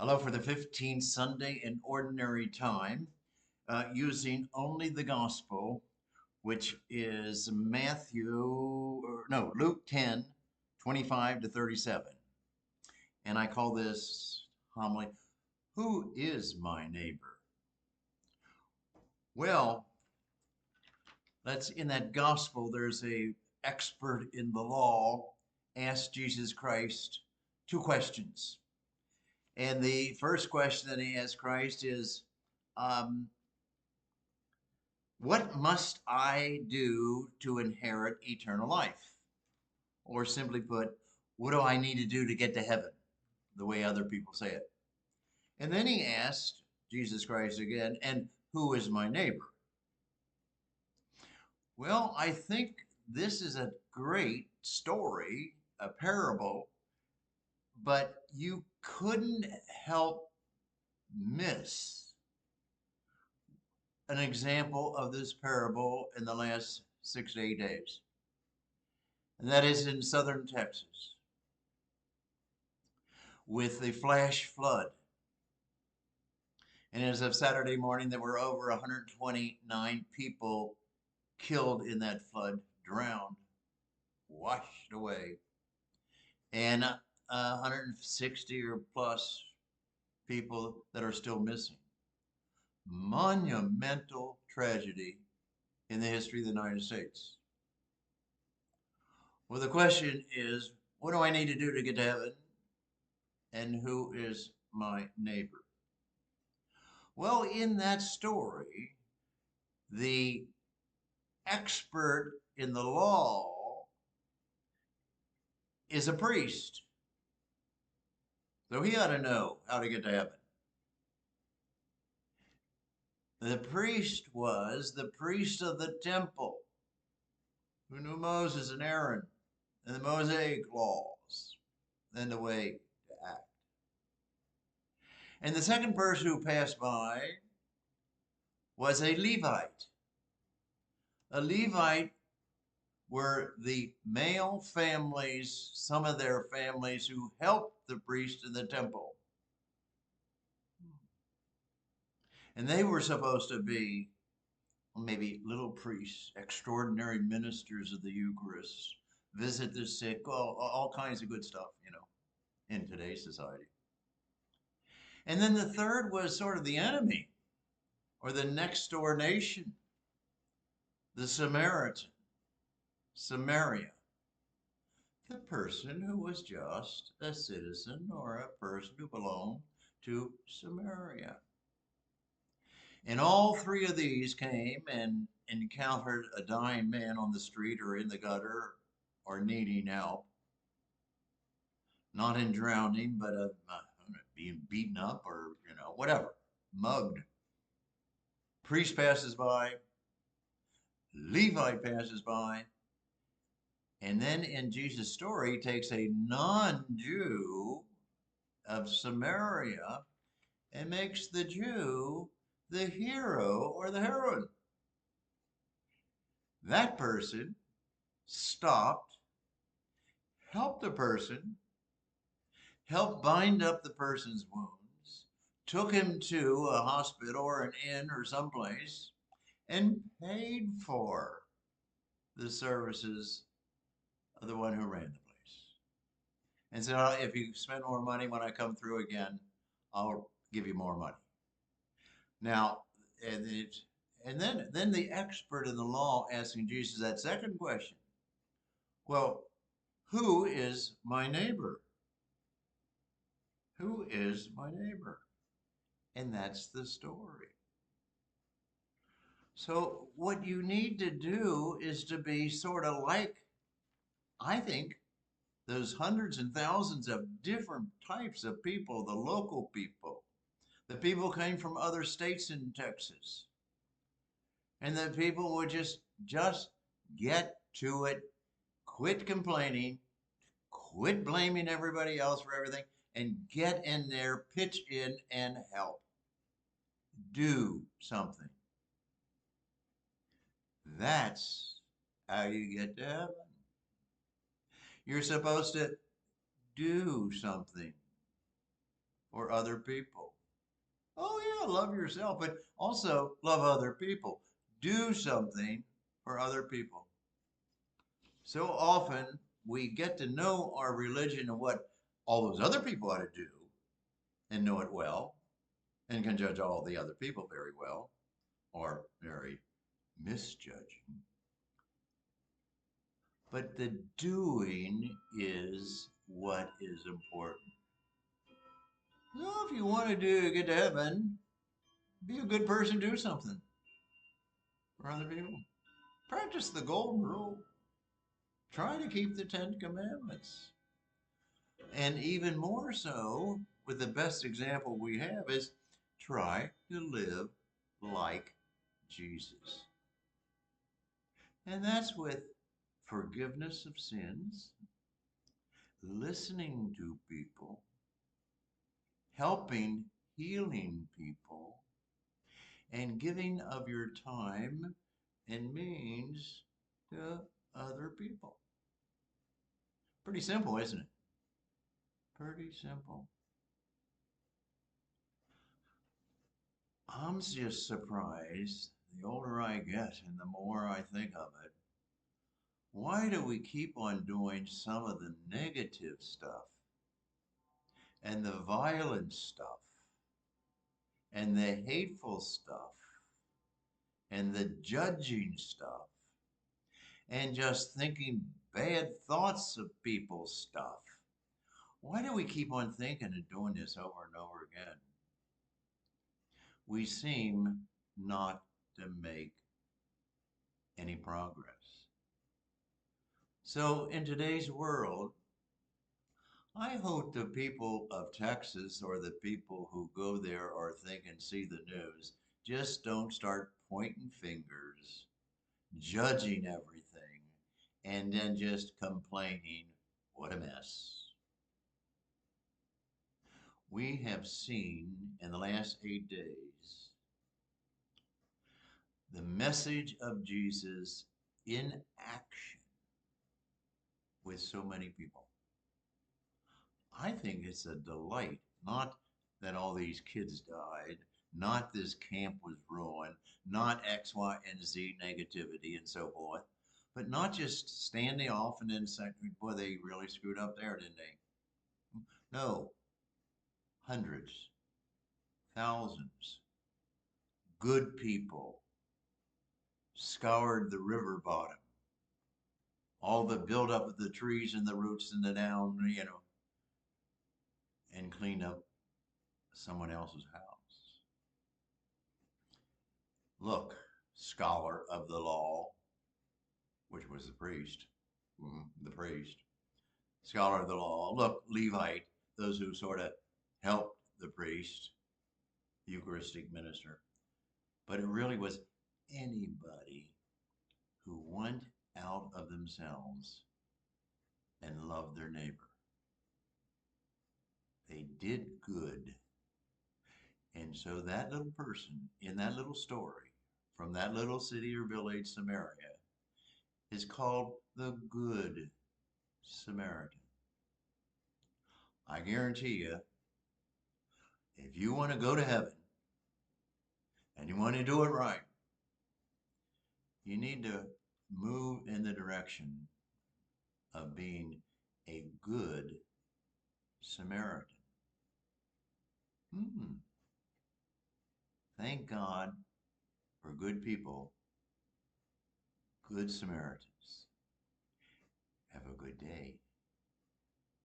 Hello for the 15th Sunday in Ordinary Time, using only the Gospel, which is Luke 10, 25 to 37. And I call this homily, Who is My Neighbor? Well, that's in that Gospel, there's a expert in the law asked Jesus Christ two questions. And the first question that he asked Christ is, um, what must I do to inherit eternal life? Or simply put, what do I need to do to get to heaven? The way other people say it. And then he asked Jesus Christ again, and who is my neighbor? Well, I think this is a great story, a parable, but you couldn't help miss an example of this parable in the last 6 to 8 days. And that is in southern Texas with the flash flood. And as of Saturday morning, there were over 129 people killed in that flood, drowned, washed away, and 160 or plus people that are still missing. Monumental tragedy in the history of the United States. Well, the question is, what do I need to do to get to heaven? And who is my neighbor? Well, in that story, the expert in the law is a priest. So he ought to know how to get to heaven. The priest was the priest of the temple who knew Moses and Aaron and the Mosaic laws and the way to act. And the second person who passed by was a Levite. A Levite were the male families, some of their families who helped the priest in the temple. And they were supposed to be maybe little priests, extraordinary ministers of the Eucharist, visit the sick, all kinds of good stuff, in today's society. And then the third was sort of the enemy or the next door nation, the Samaritan, Samaria, the person who was just a citizen or a person who belonged to Samaria. And all three of these came and encountered a dying man on the street or in the gutter or needing help. Not in drowning, but being beaten up or, whatever, mugged. Priest passes by, Levite passes by, and then in Jesus' story, he takes a non-Jew of Samaria and makes the Jew the hero or the heroine. That person stopped, helped the person, helped bind up the person's wounds, took him to a hospital or an inn or someplace, and paid for the services of the one who ran the place. And said, if you spend more money when I come through again, I'll give you more money. Now, and then the expert in the law asking Jesus that second question. Well, who is my neighbor? Who is my neighbor? And that's the story. So what you need to do is to be sort of like, I think, those hundreds and thousands of different types of people, the local people, the people came from other states in Texas, and the people would just get to it, quit complaining, quit blaming everybody else for everything, and get in there, pitch in and help. Do something. That's how you get to heaven. You're supposed to do something. or other people. Oh, yeah, love yourself, but also love other people. Do something for other people. So often we get to know our religion and what all those other people ought to do and know it well and can judge all the other people very well or very misjudging. But the doing is what is important. So if you want to get to heaven, be a good person, do something for other people. Practice the golden rule. Try to keep the Ten Commandments. And even more so, with the best example we have is try to live like Jesus. And that's with forgiveness of sins, listening to people, helping, healing people, and giving of your time and means to other people. Pretty simple, isn't it? Pretty simple. I'm just surprised the older I get and the more I think of it. Why do we keep on doing some of the negative stuff and the violent stuff and the hateful stuff and the judging stuff and just thinking bad thoughts of people's stuff? Why do we keep on thinking and doing this over and over again? We seem not to make any progress. So in today's world, I hope the people of Texas or the people who go there or think and see the news just don't start pointing fingers, judging everything, and then just complaining, what a mess. We have seen in the last 8 days the message of Jesus in action with so many people. I think it's a delight, not that all these kids died, not this camp was ruined, not X, Y, and Z negativity and so forth, but not just standing off and then saying, boy, they really screwed up there, didn't they? No, hundreds, thousands, good people scoured the river bottom, all the buildup of the trees and the roots and the down, and cleaned up someone else's house. Look, scholar of the law, which was the priest, the priest, scholar of the law. Look, Levite, those who sort of helped the priest, Eucharistic minister. But it really was anybody who went out of themselves and loved their neighbor. They did good. And so that little person in that little story from that little city or village, Samaria, is called the Good Samaritan. I guarantee you, if you want to go to heaven and you want to do it right, you need to move in the direction of being a good Samaritan. Thank God for good people, good Samaritans. Have a good day.